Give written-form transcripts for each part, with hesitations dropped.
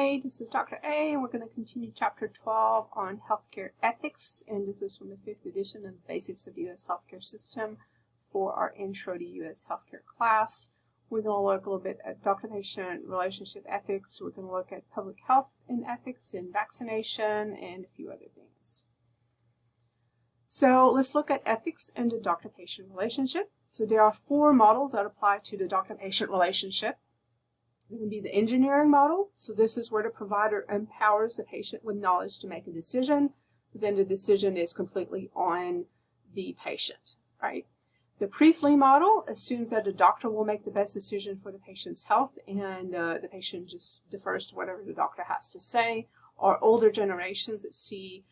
Hi, this is Dr. A, and we're going to continue Chapter 12 on Healthcare Ethics, and this is from the 5th edition of Basics of the U.S. Healthcare System for our Intro to U.S. Healthcare class. We're going to look a little bit at doctor-patient relationship ethics. We're going to look at public health and ethics in vaccination and a few other things. So let's look at ethics and the doctor-patient relationship. So there are 4 models that apply to the doctor-patient relationship. It can be the engineering model. So this is where the provider empowers the patient with knowledge to make a decision. Then the decision is completely on the patient, right? The Priestley model assumes that the doctor will make the best decision for the patient's health, and the patient just defers to whatever the doctor has to say. Or older generations that see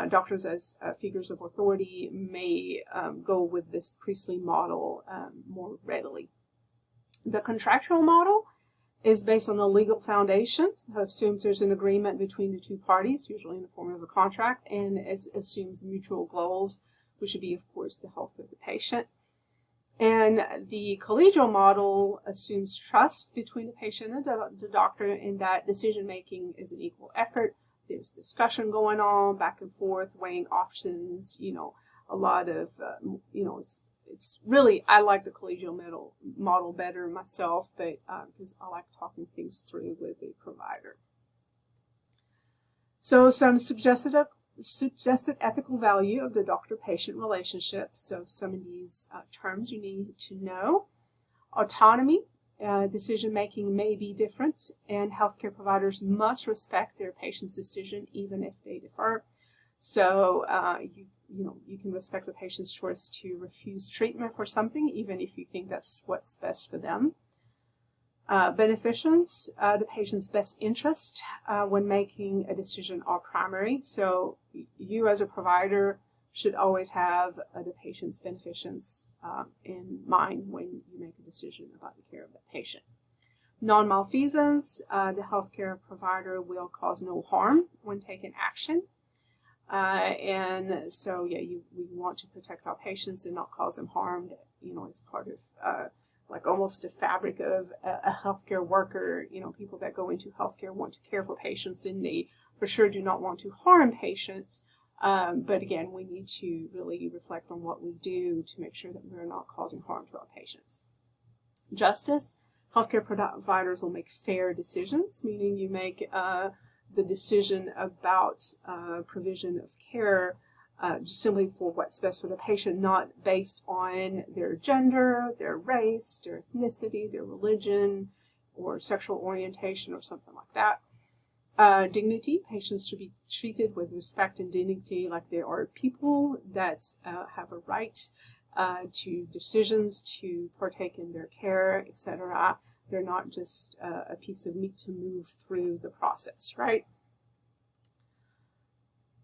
doctors as figures of authority may go with this Priestley model more readily. The contractual model is based on a legal foundation, assumes there's an agreement between the two parties, usually in the form of a contract, and assumes mutual goals, which would be, of course, the health of the patient. And the collegial model assumes trust between the patient and the doctor, in that decision-making is an equal effort. There's discussion going on, back and forth, weighing options, a lot of, it's really, I like the collegial model better myself, but because I like talking things through with the provider. So some suggested ethical value of the doctor-patient relationship. So some of these terms you need to know. Autonomy, decision-making may be different, and healthcare providers must respect their patient's decision even if they differ. So you can respect the patient's choice to refuse treatment for something, even if you think that's what's best for them. Beneficence, the patient's best interest when making a decision are primary. So you as a provider should always have the patient's beneficence in mind when you make a decision about the care of the patient. Nonmalfeasance, the healthcare provider will cause no harm when taking action. And so, we want to protect our patients and not cause them harm. It's part of like almost the fabric of a healthcare worker. People that go into healthcare want to care for patients, and they for sure do not want to harm patients. But again, we need to really reflect on what we do to make sure that we're not causing harm to our patients. Justice, healthcare providers will make fair decisions, meaning you make the decision about provision of care just simply for what's best for the patient, not based on their gender, their race, their ethnicity, their religion, or sexual orientation, or something like that. Dignity, patients should be treated with respect and dignity like they are people that have a right to decisions, to partake in their care, etc. They're not just a piece of meat to move through the process, right?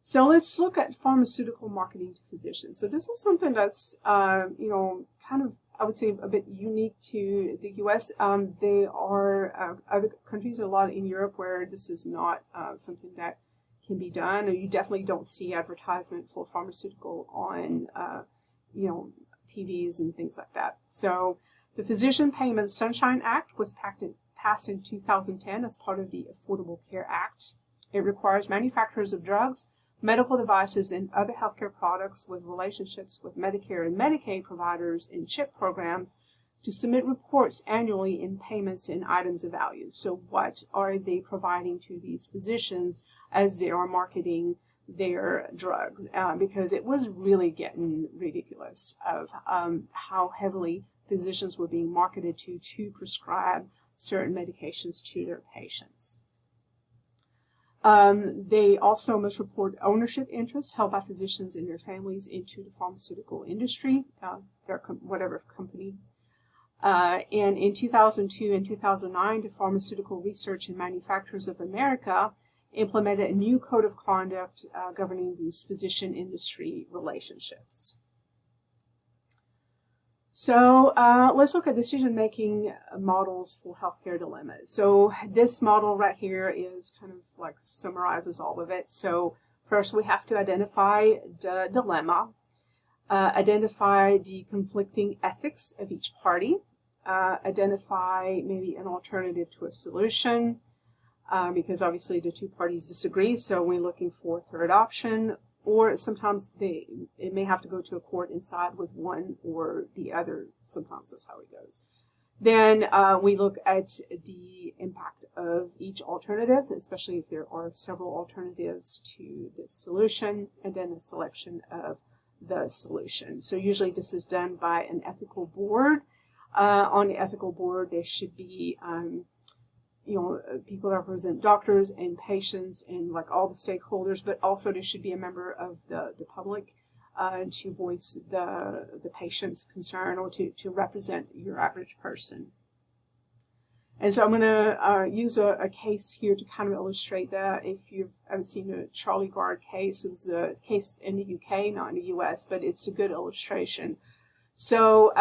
So let's look at pharmaceutical marketing to physicians. So this is something that's, kind of, I would say, a bit unique to the U.S. There are other countries, a lot in Europe, where this is not something that can be done. Or you definitely don't see advertisement for pharmaceutical on, TVs and things like that. So the Physician Payment Sunshine Act was passed in 2010 as part of the Affordable Care Act. It requires manufacturers of drugs, medical devices, and other healthcare products with relationships with Medicare and Medicaid providers in CHIP programs to submit reports annually in payments in items of value. So what are they providing to these physicians as they are marketing their drugs? Because it was really getting ridiculous of how heavily physicians were being marketed to prescribe certain medications to their patients. They also must report ownership interests held by physicians and their families into the pharmaceutical industry, whatever company. And in 2002 and 2009, the Pharmaceutical Research and Manufacturers of America implemented a new code of conduct governing these physician-industry relationships. So let's look at decision-making models for healthcare dilemmas. So this model right here is kind of like summarizes all of it. So first we have to identify the dilemma, identify the conflicting ethics of each party, identify maybe an alternative to a solution, because obviously the two parties disagree, so we're looking for a third option, or sometimes it may have to go to a court and side with one or the other. Sometimes that's how it goes. Then we look at the impact of each alternative, especially if there are several alternatives to the solution, and then a selection of the solution. So usually this is done by an ethical board. On the ethical board, there should be people that represent doctors and patients and like all the stakeholders, but also there should be a member of the public to voice the patient's concern, or to represent your average person. And so I'm going to use a case here to kind of illustrate that. If you haven't seen the Charlie Gard case, it was a case in the UK, not in the US, but it's a good illustration. So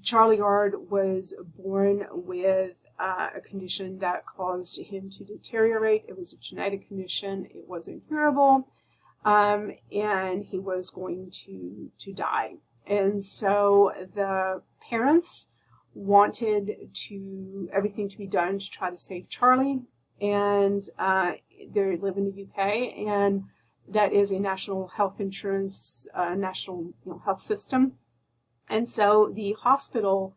Charlie Gard was born with a condition that caused him to deteriorate. It was a genetic condition. It was incurable. And he was going to die. And so the parents wanted everything to be done to try to save Charlie. And they live in the UK, and that is a national health insurance, national health system. And so the hospital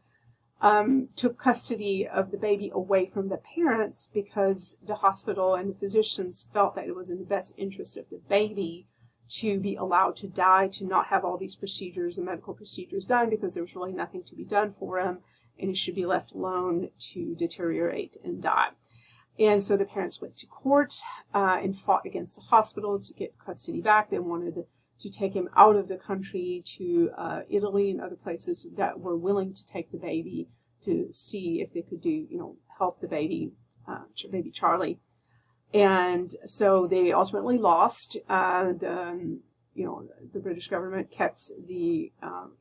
took custody of the baby away from the parents, because the hospital and the physicians felt that it was in the best interest of the baby to be allowed to die, to not have all these procedures and medical procedures done, because there was really nothing to be done for him, and he should be left alone to deteriorate and die. And so the parents went to court and fought against the hospitals to get custody back. They wanted to take him out of the country to Italy and other places that were willing to take the baby to see if they could help the baby, baby Charlie. And so they ultimately lost. The British government kept the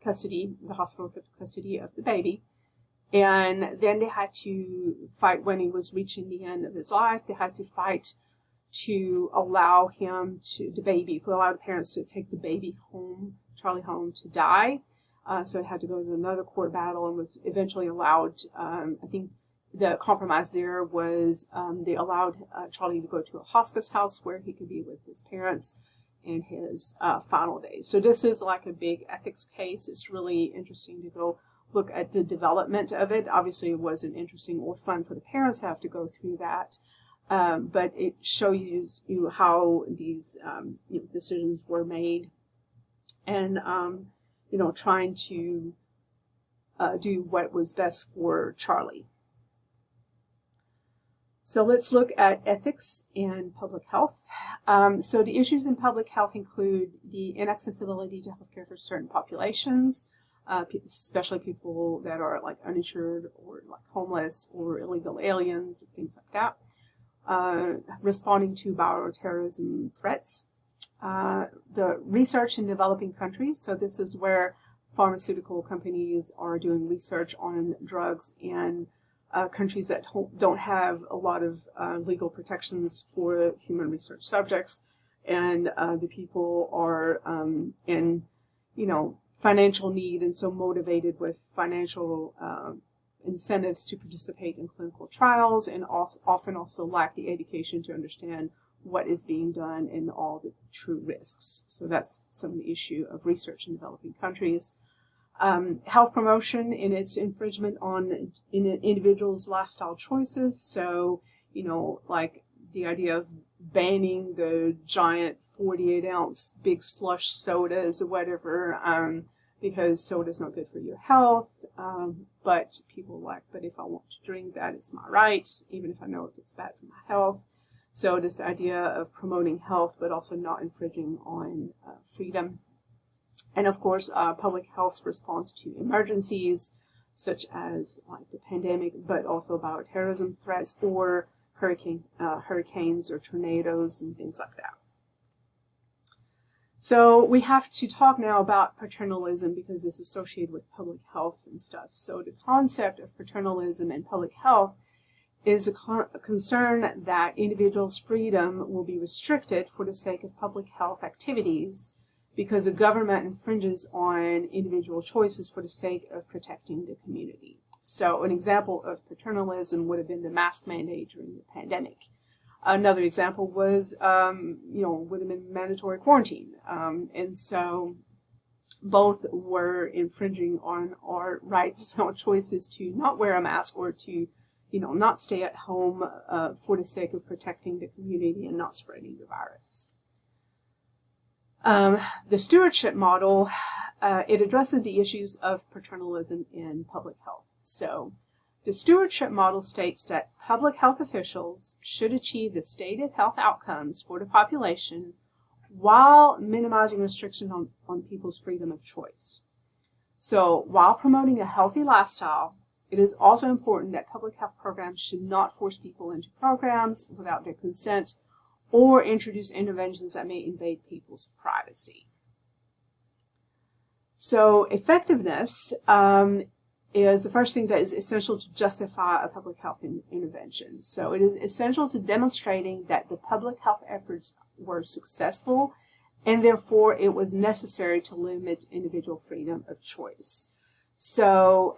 custody, the hospital kept custody of the baby. And then they had to fight when he was reaching the end of his life. They had to fight to allow allow the parents to take the baby home, Charlie home, to die. So it had to go to another court battle, and was eventually allowed. I think the compromise there was they allowed Charlie to go to a hospice house where he could be with his parents in his final days. So this is like a big ethics case. It's really interesting to go look at the development of it. Obviously, it wasn't interesting or fun for the parents to have to go through that. But it shows you how these decisions were made, and trying to do what was best for Charlie. So let's look at ethics and public health. So the issues in public health include the inaccessibility to healthcare for certain populations, especially people that are like uninsured or like homeless or illegal aliens, things like that. Responding to bioterrorism threats. The research in developing countries. So this is where pharmaceutical companies are doing research on drugs in countries that don't have a lot of legal protections for human research subjects, and the people are in financial need, and so motivated with financial incentives to participate in clinical trials, and often also lack the education to understand what is being done and all the true risks. So that's some of the issue of research in developing countries. Health promotion in its infringement on individuals' lifestyle choices. So, like the idea of banning the giant 48-ounce big slush sodas or whatever, because soda's not good for your health. But people but if I want to drink that, it's my right, even if I know if it's bad for my health. So this idea of promoting health, but also not infringing on freedom. And of course, public health's response to emergencies, such as like the pandemic, but also bioterrorism threats or hurricanes or tornadoes and things like that. So we have to talk now about paternalism, because it's associated with public health and stuff. So the concept of paternalism and public health is a concern that individuals' freedom will be restricted for the sake of public health activities, because the government infringes on individual choices for the sake of protecting the community. So an example of paternalism would have been the mask mandate during the pandemic. Another example was, would have been mandatory quarantine. And so both were infringing on our rights, our choices to not wear a mask or to, not stay at home for the sake of protecting the community and not spreading the virus. The stewardship model, it addresses the issues of paternalism in public health. So the stewardship model states that public health officials should achieve the stated health outcomes for the population while minimizing restrictions on people's freedom of choice. So while promoting a healthy lifestyle, it is also important that public health programs should not force people into programs without their consent or introduce interventions that may invade people's privacy. So effectiveness is the first thing that is essential to justify a public health intervention. So it is essential to demonstrating that the public health efforts were successful and therefore it was necessary to limit individual freedom of choice. So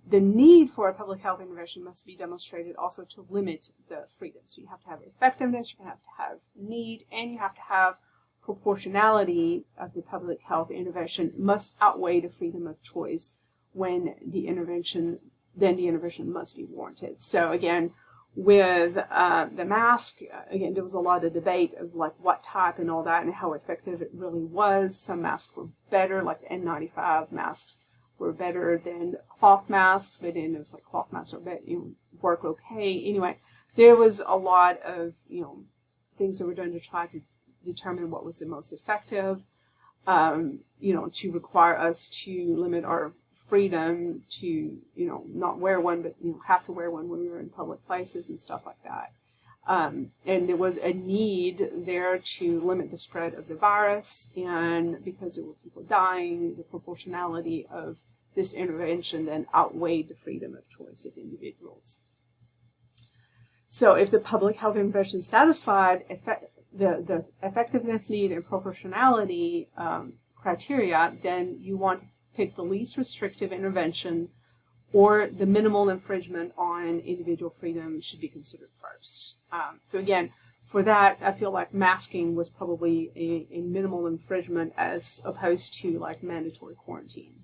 the need for a public health intervention must be demonstrated also to limit the freedom. So you have to have effectiveness, you have to have need, and you have to have proportionality of the public health intervention must outweigh the freedom of choice when the intervention must be warranted. So again, with the mask, again, there was a lot of debate of like what type and all that and how effective it really was. Some masks were better, like the N95 masks were better than cloth masks, but then it was like cloth masks work okay. Anyway, there was a lot of things that were done to try to determine what was the most effective. To require us to limit our freedom to not wear one, but have to wear one when we were in public places and stuff like that. And there was a need there to limit the spread of the virus, and because there were people dying, the proportionality of this intervention then outweighed the freedom of choice of individuals. So if the public health intervention satisfied the effectiveness, need, and proportionality criteria, then you want to pick the least restrictive intervention, or the minimal infringement on individual freedom should be considered first. So again, for that, I feel like masking was probably a minimal infringement as opposed to like mandatory quarantine.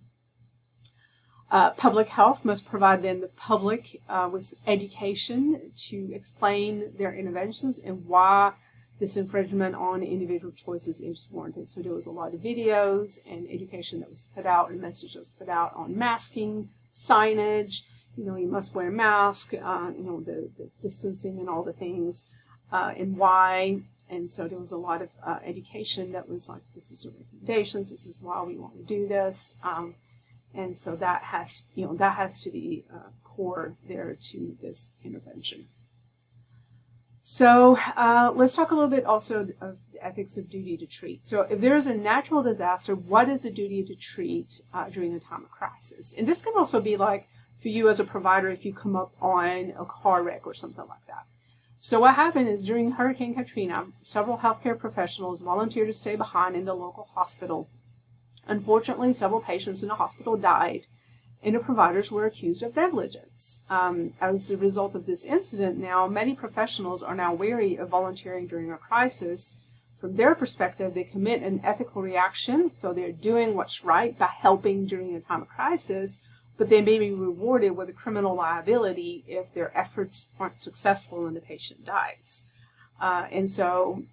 Public health must provide then the public with education to explain their interventions and why this infringement on individual choices is warranted. So there was a lot of videos and education that was put out and message that was put out on masking, signage, you must wear a mask, the distancing and all the things, and why. And so there was a lot of education that was like, this is the recommendations, this is why we want to do this. And so that has to be core there to this intervention. So let's talk a little bit also of the ethics of duty to treat. So if there is a natural disaster, what is the duty to treat during a time of crisis? And this can also be like for you as a provider if you come up on a car wreck or something like that. So what happened is during Hurricane Katrina, several healthcare professionals volunteered to stay behind in the local hospital. Unfortunately, several patients in the hospital died, and the providers were accused of negligence. As a result of this incident, now many professionals are now wary of volunteering during a crisis. From their perspective, they commit an ethical reaction, so they're doing what's right by helping during a time of crisis, but they may be rewarded with a criminal liability if their efforts aren't successful and the patient dies. And so,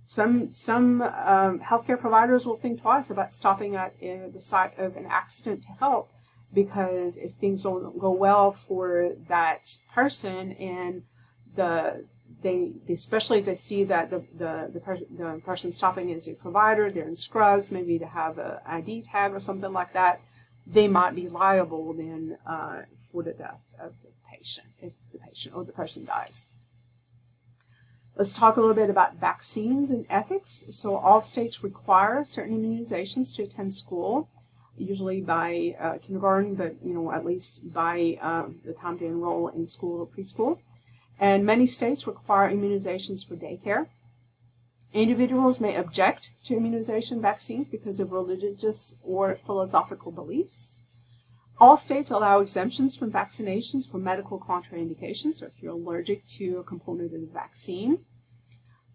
some healthcare providers will think twice about stopping at the site of an accident to help, because if things don't go well for that person and especially if they see that the person stopping is a provider, they're in scrubs, maybe they have an ID tag or something like that, they might be liable then for the death of the patient if the patient or the person dies. Let's talk a little bit about vaccines and ethics. So all states require certain immunizations to attend school, usually by kindergarten, but at least by the time to enroll in school or preschool. And many states require immunizations for daycare. Individuals may object to immunization vaccines because of religious or philosophical beliefs. All states allow exemptions from vaccinations for medical contraindications, so if you're allergic to a component of the vaccine.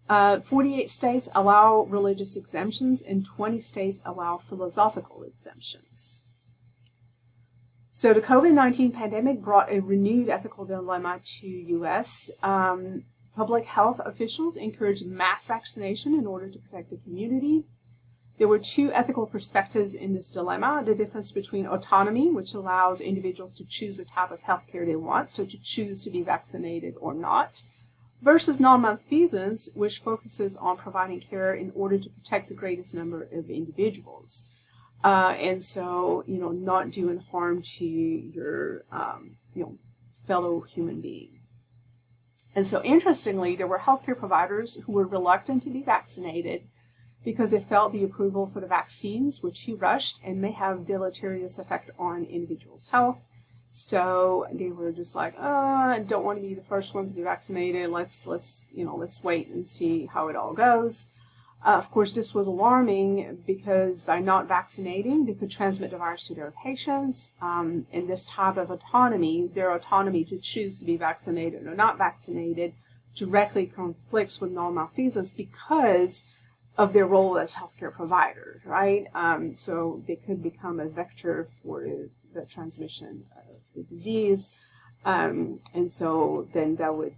48 states allow religious exemptions, and 20 states allow philosophical exemptions. So the COVID-19 pandemic brought a renewed ethical dilemma to U.S. Public health officials encouraged mass vaccination in order to protect the community. There were two ethical perspectives in this dilemma: the difference between autonomy, which allows individuals to choose the type of healthcare they want, so to choose to be vaccinated or not, versus nonmalfeasance, which focuses on providing care in order to protect the greatest number of individuals. And so, not doing harm to your, fellow human being. And so, interestingly, there were healthcare providers who were reluctant to be vaccinated because they felt the approval for the vaccines were too rushed and may have deleterious effect on individuals' health. So they were just like, I don't want to be the first one to be vaccinated. Let's wait and see how it all goes. Of course, this was alarming because by not vaccinating, they could transmit the virus to their patients. And this type of autonomy, their autonomy to choose to be vaccinated or not vaccinated, directly conflicts with non-malfeasance because of their role as healthcare providers, right? So they could become a vector for the transmission of the disease. And so then that would,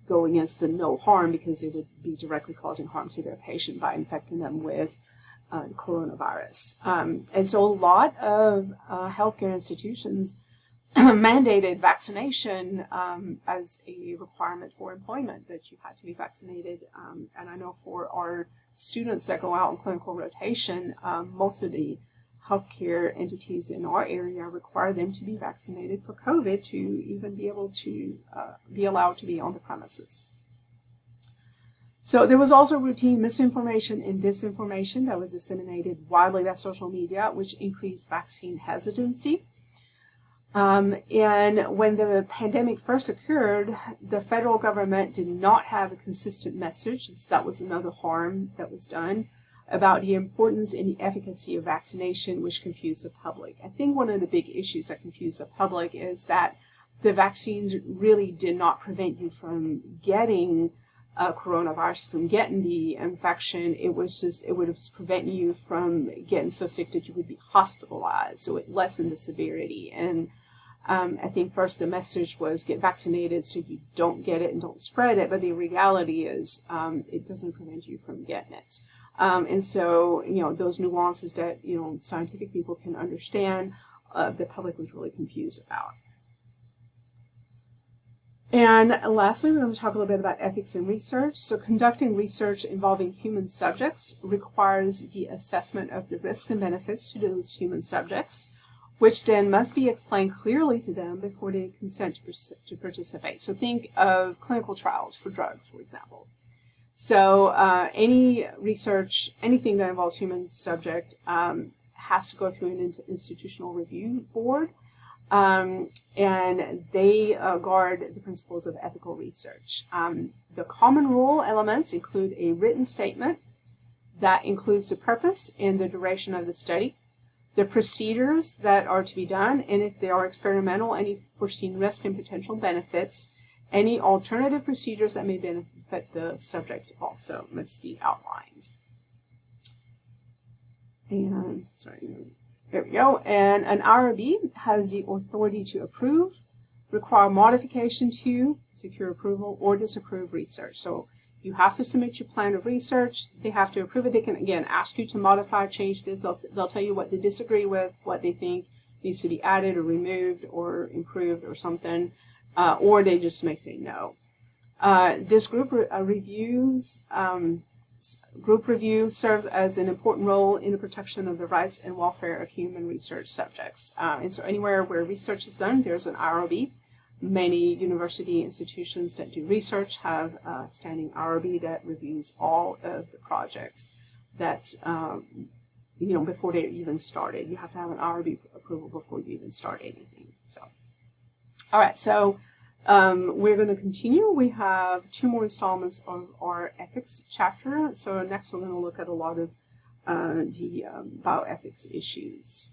go against the no harm, because they would be directly causing harm to their patient by infecting them with coronavirus. And so a lot of healthcare institutions mandated vaccination as a requirement for employment, that you had to be vaccinated. And I know for our students that go out on clinical rotation, most of the healthcare entities in our area require them to be vaccinated for COVID to even be able to be allowed to be on the premises. So there was also routine misinformation and disinformation that was disseminated widely by social media, which increased vaccine hesitancy. And when the pandemic first occurred, the federal government did not have a consistent message. That was another harm that was done about the importance and the efficacy of vaccination, which confused the public. I think one of the big issues that confused the public is that the vaccines really did not prevent you from getting coronavirus, from getting the infection. It would prevent you from getting so sick that you would be hospitalized. So it lessened the severity. And I think first the message was get vaccinated so you don't get it and don't spread it. But the reality is it doesn't prevent you from getting it. And so, those nuances that, scientific people can understand, the public was really confused about. And lastly, we're going to talk a little bit about ethics in research. So conducting research involving human subjects requires the assessment of the risks and benefits to those human subjects, which then must be explained clearly to them before they consent to participate. So think of clinical trials for drugs, for example. So any research, anything that involves human subject has to go through an institutional review board, and they guard the principles of ethical research. The common rule elements include a written statement that includes the purpose and the duration of the study, the procedures that are to be done, and if they are experimental, any foreseen risk and potential benefits. Any alternative procedures that may benefit the subject also must be outlined. And, there we go. And an IRB has the authority to approve, require modification to, secure approval, or disapprove research. So you have to submit your plan of research. They have to approve it. They can, again, ask you to modify, change this. They'll tell you what they disagree with, what they think needs to be added or removed or improved or something. Or they just may say no. This group review serves as an important role in the protection of the rights and welfare of human research subjects. And so anywhere where research is done, there's an IRB. Many university institutions that do research have a standing IRB that reviews all of the projects that, before they're even started. You have to have an IRB approval before you even start anything. So. All right, so we're going to continue. We have 2 more installments of our ethics chapter. So next we're going to look at a lot of the bioethics issues.